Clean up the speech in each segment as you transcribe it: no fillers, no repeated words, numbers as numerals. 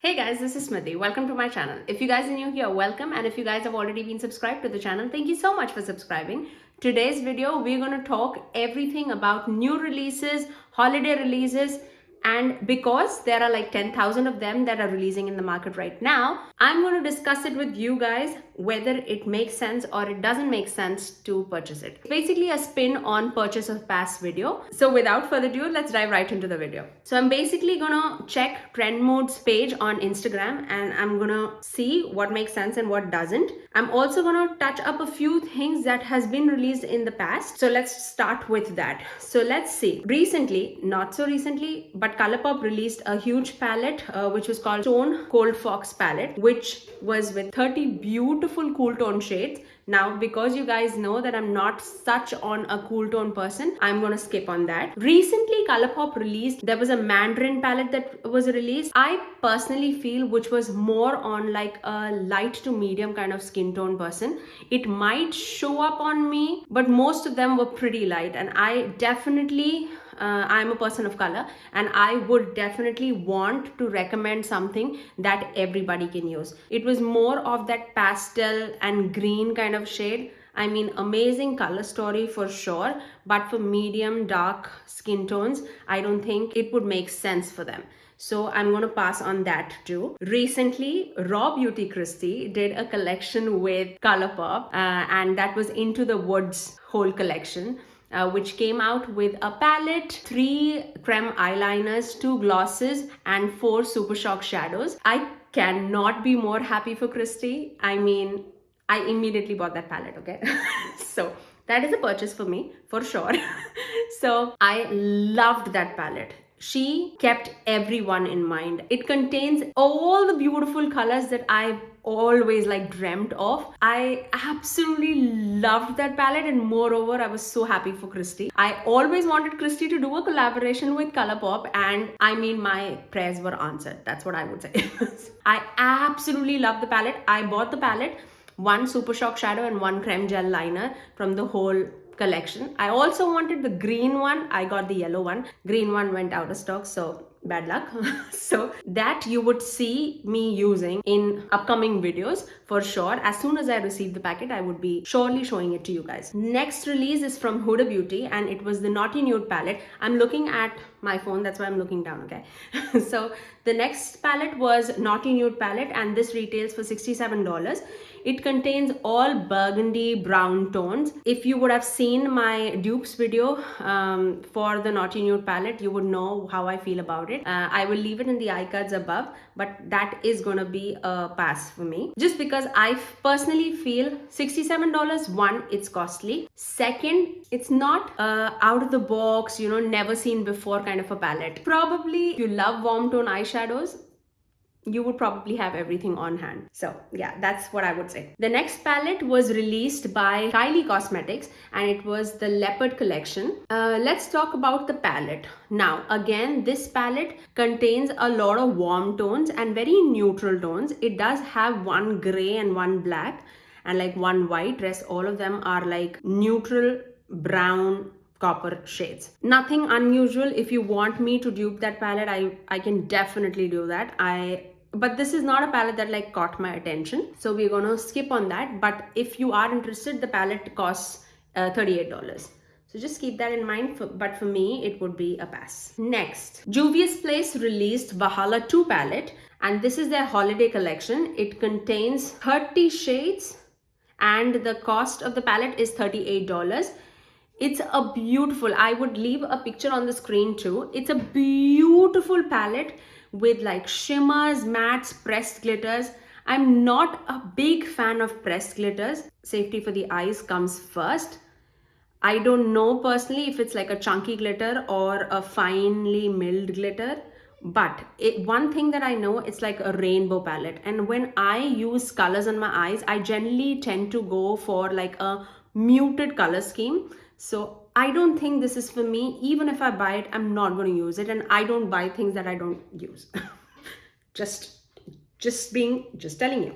Hey guys, this is Smithy. Welcome to my channel. If you guys are new here, welcome. And if you guys have already been subscribed to the channel, thank you so much for subscribing. Today's video, we're going to talk everything about new releases, holiday releases, and because there are like 10,000 of them that are releasing in the market right now, I'm going to discuss it with you guys whether it makes sense or it doesn't make sense to purchase it. It's basically a spin on purchase of pass video. So without further ado, let's dive right into the video. So I'm basically gonna check Trend Mood's page on Instagram and I'm gonna see what makes sense and what doesn't. I'm also gonna touch up a few things that has been released in the past. So let's start with that. So let's see. Recently, not so recently, but Colourpop released a huge palette which was called Stone Cold Fox palette, which was with 30 beautiful cool tone shades. Now, because you guys know that I'm not such on a cool tone person, I'm gonna skip on that. Recently, Colourpop released, there was a Mandarin palette that was released. I personally feel which was more on like a light to medium kind of skin tone person. It might show up on me, but most of them were pretty light, and I definitely I'm a person of color and I would definitely want to recommend something that everybody can use. It was more of that pastel and green kind of shade. I mean, amazing color story for sure, but for medium dark skin tones, I don't think it would make sense for them. So I'm going to pass on that too. Recently, Raw Beauty Christie did a collection with Colourpop and that was Into the Woods whole collection. Which came out with a palette, 3 creme eyeliners, 2 glosses, and 4 Super Shock shadows. I cannot be more happy for Christie. I mean, I immediately bought that palette, okay? So that is a purchase for me, for sure. So I loved that palette. She kept everyone in mind. It contains all the beautiful colors that I've always like dreamt of. I absolutely loved that palette, and moreover, I was so happy for Christie. I always wanted Christie to do a collaboration with Colourpop, and I mean, my prayers were answered. That's what I would say. I absolutely love the palette. I bought the palette, 1 Super Shock shadow and 1 creme gel liner from the whole collection. I also wanted the green one. I got the yellow one. Green one went out of stock, so bad luck. So that you would see me using in upcoming videos for sure. As soon as I receive the packet, I would be surely showing it to you guys. Next release is from Huda Beauty and it was the Naughty Nude palette. I'm looking at my phone, that's why I'm looking down, okay? So the next palette was Naughty Nude palette and this retails for $67. It contains all burgundy brown tones. If you would have seen my dupes video for the Naughty Nude palette, you would know how I feel about it. I will leave it in the iCards above, but that is gonna be a pass for me. Just because I personally feel $67, one, it's costly. Second, it's not out of the box, you know, never seen before kind of a palette. Probably if you love warm tone eyeshadows, you would probably have everything on hand. So yeah, that's what I would say. The next palette was released by Kylie Cosmetics and it was the Leopard collection. Let's talk about the palette. Now again, this palette contains a lot of warm tones and very neutral tones. It does have 1 gray and 1 black and like 1 white. Rest all of them are like neutral brown copper shades. Nothing unusual. If you want me to dupe that palette, I can definitely do that. But this is not a palette that like caught my attention, so we're gonna skip on that. But if you are interested, the palette costs $38. So just keep that in mind, but for me, it would be a pass. Next, Juvia's Place released Valhalla 2 palette, and this is their holiday collection. It contains 30 shades, and the cost of the palette is $38. It's a beautiful, I would leave a picture on the screen too. It's a beautiful palette with like shimmers, mattes, pressed glitters. I'm not a big fan of pressed glitters. Safety for the eyes comes first. I don't know personally if it's like a chunky glitter or a finely milled glitter, but one thing that I know, it's like a rainbow palette. And when I use colors on my eyes, I generally tend to go for like a muted color scheme. So I don't think this is for me. Even if I buy it, I'm not going to use it. And I don't buy things that I don't use. just telling you.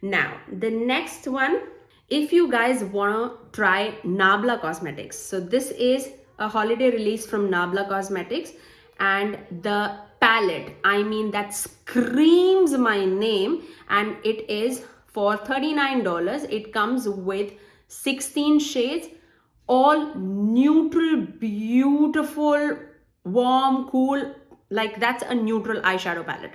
Now, the next one, if you guys want to try Nabla Cosmetics. So this is a holiday release from Nabla Cosmetics. And the palette, I mean, that screams my name, and it is for $39. It comes with 16 shades, all neutral, beautiful, warm, cool. Like, that's a neutral eyeshadow palette.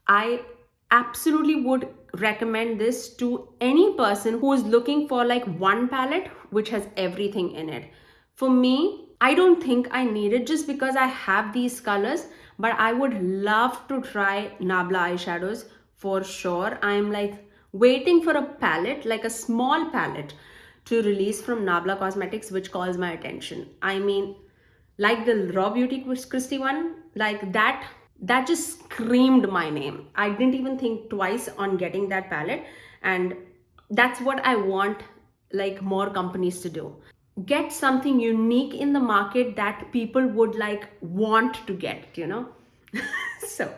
I absolutely would recommend this to any person who is looking for like one palette which has everything in it. For me, I don't think I need it just because I have these colors, but I would love to try Nabla eyeshadows for sure. I'm like waiting for a palette, like a small palette, to release from Nabla Cosmetics, which calls my attention. I mean, like the Raw Beauty Christie one, like that just screamed my name. I didn't even think twice on getting that palette, and that's what I want like more companies to do. Get something unique in the market that people would like want to get, you know. So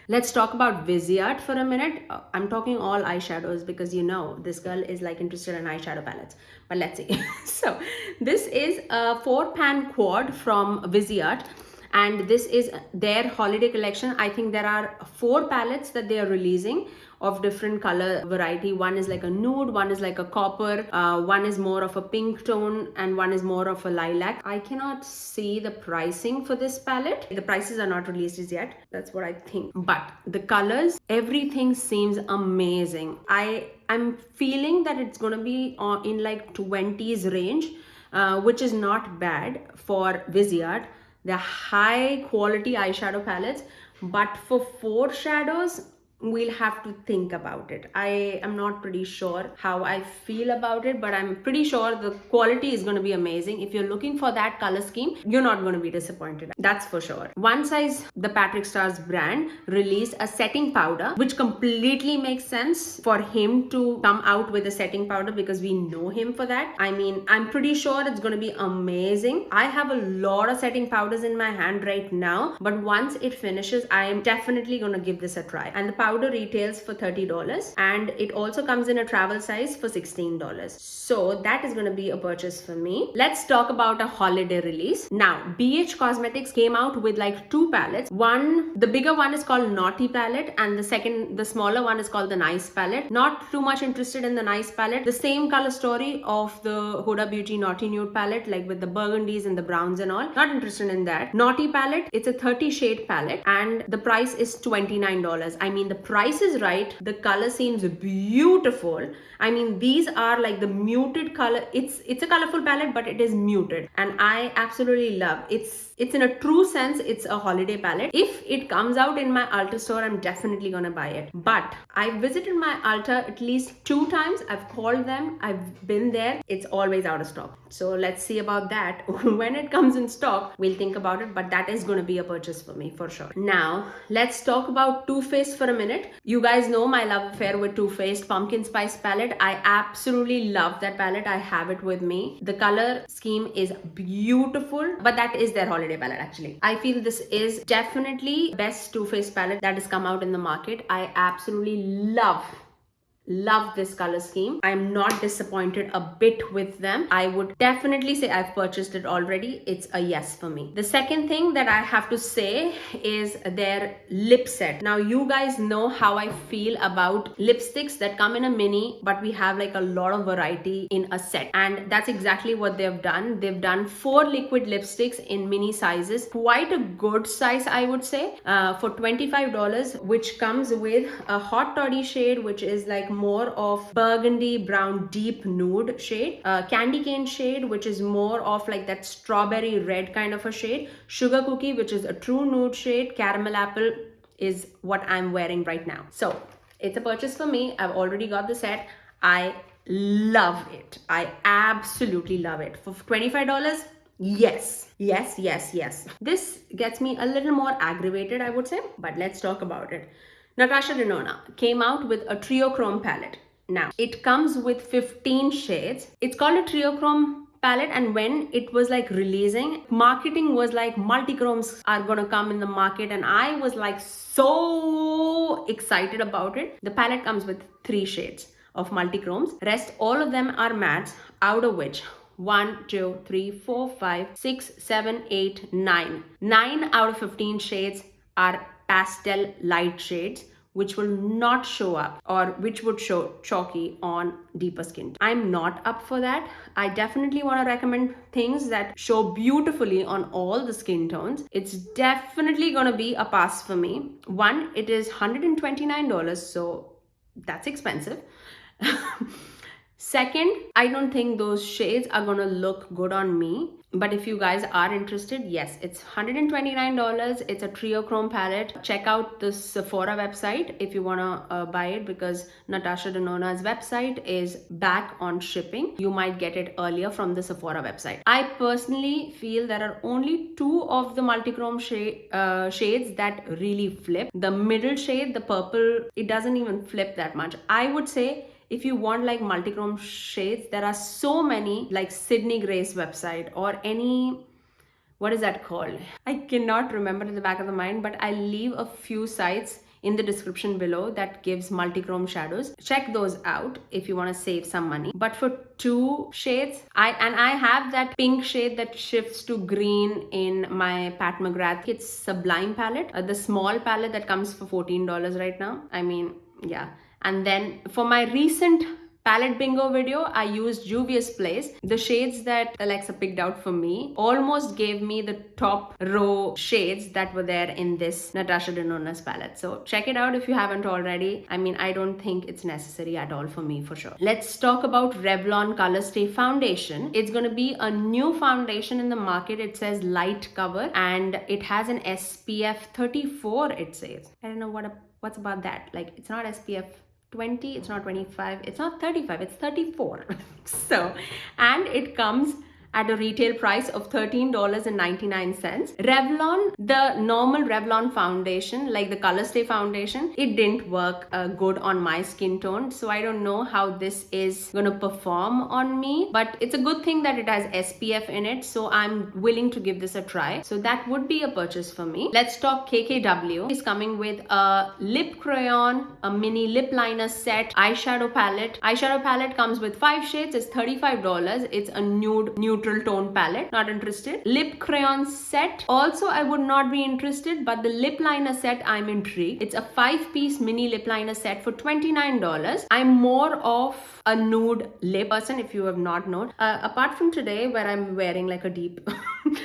let's talk about Viseart for a minute. I'm talking all eyeshadows because you know this girl is like interested in eyeshadow palettes. But let's see. So this is a 4-pan quad from Viseart, and this is their holiday collection. I think there are 4 palettes that they are releasing of different color variety. One is like a nude, one is like a copper, one is more of a pink tone, and one is more of a lilac. I cannot see the pricing for this palette. The prices are not released as yet. That's what I think. But the colors, everything seems amazing. I'm feeling that it's gonna be in like 20s range, which is not bad for Viseart. They're high quality eyeshadow palettes, but for 4 shadows, we'll have to think about it. I am not pretty sure how I feel about it, but I'm pretty sure the quality is going to be amazing. If you're looking for that color scheme, you're not going to be disappointed. That's for sure. One Size, the Patrick Starr's brand, released a setting powder, which completely makes sense for him to come out with a setting powder because we know him for that. I mean, I'm pretty sure it's going to be amazing. I have a lot of setting powders in my hand right now, but once it finishes, I am definitely going to give this a try. And the powder retails for $30, and it also comes in a travel size for $16. So that is going to be a purchase for me. Let's talk about a holiday release. Now, BH Cosmetics came out with like 2 palettes. The bigger one is called Naughty palette, and the smaller one is called the Nice palette. Not too much interested in the Nice palette. The same color story of the Huda Beauty Naughty Nude palette, like with the burgundies and the browns and all. Not interested in that. Naughty palette, it's a 30 shade palette, and the price is $29. I mean, the price is right. The color seems beautiful. I mean, these are like the muted color. It's a colorful palette, but it is muted, and I absolutely love it's in a true sense, it's a holiday palette. If it comes out in my Ulta store, I'm definitely gonna buy it. But I visited my Ulta at least 2 times. I've called them, I've been there. It's always out of stock. So let's see about that. When it comes in stock, we'll think about it, but that is gonna be a purchase for me for sure. Now, let's talk about Too Faced for a minute. You guys know my love affair with Too Faced Pumpkin Spice palette. I absolutely love that palette. I have it with me. The color scheme is beautiful, but that is their holiday palette actually. I feel this is definitely best Too Faced palette that has come out in the market. I absolutely love this color scheme. I'm not disappointed a bit with them. I would definitely say I've purchased it already. It's a yes for me. The second thing that I have to say is their lip set. Now, you guys know how I feel about lipsticks that come in a mini, but we have like a lot of variety in a set. And that's exactly what they've done. They've done 4 liquid lipsticks in mini sizes. Quite a good size, I would say, for $25, which comes with a hot toddy shade, which is like more of burgundy brown deep nude shade, candy cane shade, which is more of like that strawberry red kind of a shade, sugar cookie, which is a true nude shade, caramel apple is what I'm wearing right now. So it's a purchase for me. I've already got the set. I love it. I absolutely love it. For $25, yes. This gets me a little more aggravated, I would say, but let's talk about it. Natasha Denona came out with a Triochrome palette. Now, it comes with 15 shades. It's called a Triochrome palette, and when it was like releasing, marketing was like multi-chromes are gonna come in the market, and I was like so excited about it. The palette comes with 3 shades of multi-chromes. Rest, all of them are mattes, out of which 1, 2, 3, 4, 5, 6, 7, 8, 9. 9 out of 15 shades are pastel light shades which will not show up or which would show chalky on deeper skin. I'm not up for that. I definitely want to recommend things that show beautifully on all the skin tones. It's definitely going to be a pass for me. One, it is $129, so that's expensive. Second, I don't think those shades are gonna look good on me. But if you guys are interested, yes, it's $129. It's a triochrome palette. Check out the Sephora website if you wanna buy it, because Natasha Denona's website is back on shipping. You might get it earlier from the Sephora website. I personally feel there are only two of the multichrome shades that really flip. The middle shade, the purple, it doesn't even flip that much. I would say if you want like multichrome shades, there are so many, like Sydney Grace website or any, what is that called? I cannot remember in the back of the mind, but I'll leave a few sites in the description below that gives multichrome shadows. Check those out if you want to save some money. But for two shades, I have that pink shade that shifts to green in my Pat McGrath It's Sublime palette, the small palette that comes for $14 right now. I mean, yeah. And then for my recent palette bingo video, I used Juvia's Place. The shades that Alexa picked out for me almost gave me the top row shades that were there in this Natasha Denona's palette. So check it out if you haven't already. I mean, I don't think it's necessary at all for me, for sure. Let's talk about Revlon Color Stay Foundation. It's going to be a new foundation in the market. It says light cover and it has an SPF 34, it says. I don't know what's about that. Like, it's not SPF 20, it's not 25, it's not 35, it's 34. So, and it comes at a retail price of $13.99. Revlon, the normal Revlon foundation, like the Color Stay foundation, it didn't work good on my skin tone. So I don't know how this is going to perform on me, but it's a good thing that it has SPF in it. So I'm willing to give this a try. So that would be a purchase for me. Let's talk KKW. It's coming with a lip crayon, a mini lip liner set, eyeshadow palette. Eyeshadow palette comes with 5 shades. It's $35. It's a neutral tone palette. Not interested. Lip crayon set, also I would not be interested, but the lip liner set, I'm intrigued. It's a 5-piece mini lip liner set for $29. I'm more of a nude lip person, if you have not known. Apart from today where I'm wearing like a deep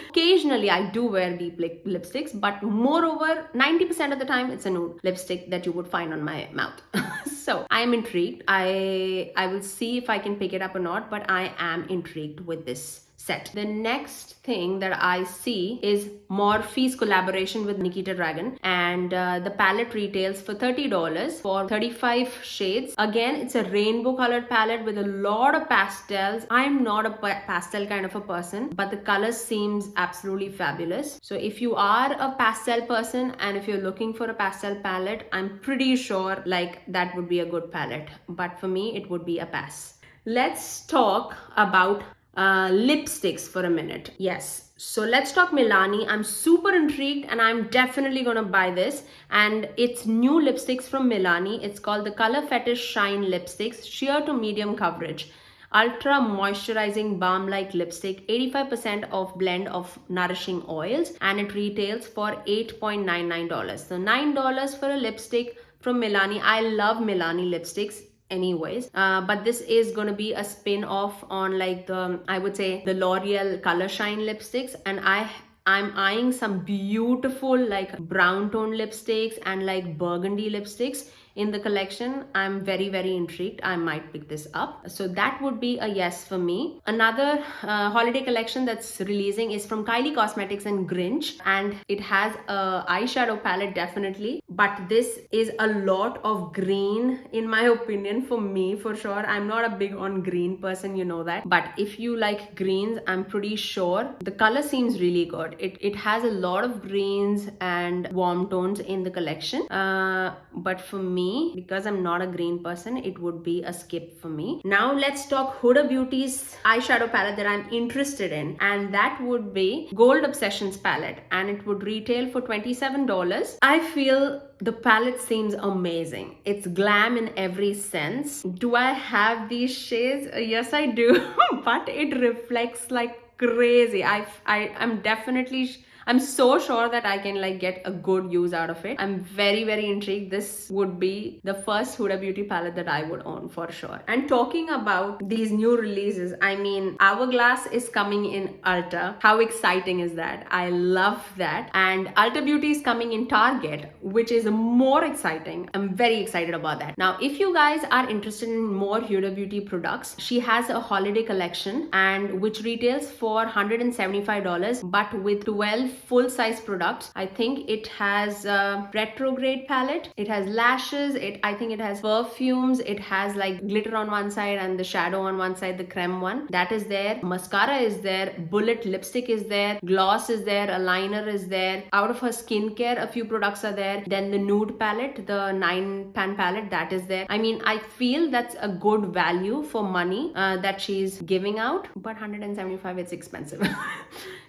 occasionally I do wear deep lipsticks, but moreover 90% of the time it's a nude lipstick that you would find on my mouth. So I'm intrigued. I will see if I can pick it up or not, but I am intrigued with this set. The next thing that I see is Morphe's collaboration with Nikita Dragun, and the palette retails for $30 for 35 shades. Again, it's a rainbow colored palette with a lot of pastels. I'm not a pastel kind of a person, but the color seems absolutely fabulous. So if you are a pastel person and if you're looking for a pastel palette, I'm pretty sure like that would be a good palette, but for me it would be a pass. Let's talk about lipsticks for a minute. Yes, so let's talk Milani. I'm super intrigued and I'm definitely gonna buy this, and it's new lipsticks from Milani. It's called the Color Fetish Shine Lipsticks, sheer to medium coverage, ultra moisturizing balm like lipstick, 85% of blend of nourishing oils, and it retails for $8.99. So $9 for a lipstick from Milani. I love Milani lipsticks anyways, but this is going to be a spin-off on like the, I would say, the L'Oreal Color Shine lipsticks, and I'm eyeing some beautiful like brown tone lipsticks and like burgundy lipsticks in the collection. I'm very, very intrigued. I might pick this up. So that would be a yes for me. Another holiday collection that's releasing is from Kylie Cosmetics and Grinch, and it has a eyeshadow palette definitely, but this is a lot of green in my opinion. For me, for sure, I'm not a big on green person, you know that, but if you like greens, I'm pretty sure the color seems really good. It has a lot of greens and warm tones in the collection, but for me, because I'm not a green person, it would be a skip for me. Now let's talk Huda Beauty's eyeshadow palette that I'm interested in, and that would be Gold Obsessions palette, and it would retail for $27. I feel the palette seems amazing. It's glam in every sense. Do I have these shades? Yes, I do, but it reflects like crazy. I'm definitely I'm so sure that I can like get a good use out of it. I'm very, very intrigued. This would be the first Huda Beauty palette that I would own for sure. And talking about these new releases, I mean, Hourglass is coming in Ulta. How exciting is that? I love that. And Ulta Beauty is coming in Target, which is more exciting. I'm very excited about that. Now, if you guys are interested in more Huda Beauty products, she has a holiday collection and which retails for $175, but with 12 full-size products. I think it has a retrograde palette, it has lashes, I think it has perfumes, it has like glitter on one side and the shadow on one side, the creme one. That is there. Mascara is there. Bullet lipstick is there. Gloss is there. A liner is there. Out of her skincare, a few products are there. Then the nude palette, the 9-pan palette, that is there. I mean, I feel that's a good value for money that she's giving out, but 175, it's expensive.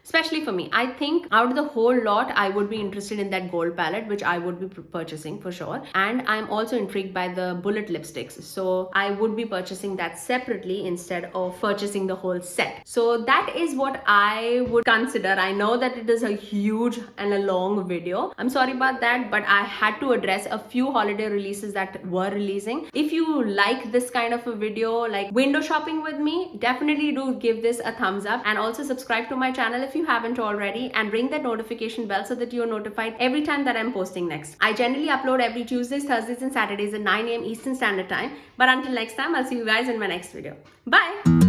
Especially for me. I think out of the whole lot, I would be interested in that gold palette, which I would be purchasing for sure. And I'm also intrigued by the bullet lipsticks. So I would be purchasing that separately instead of purchasing the whole set. So that is what I would consider. I know that it is a huge and a long video. I'm sorry about that, but I had to address a few holiday releases that were releasing. If you like this kind of a video, like window shopping with me, definitely do give this a thumbs up and also subscribe to my channel if you haven't already, and ring that notification bell so that you're notified every time that I'm posting next. I generally upload every Tuesdays, Thursdays and Saturdays at 9 a.m. Eastern Standard Time. But until next time, I'll see you guys in my next video. Bye!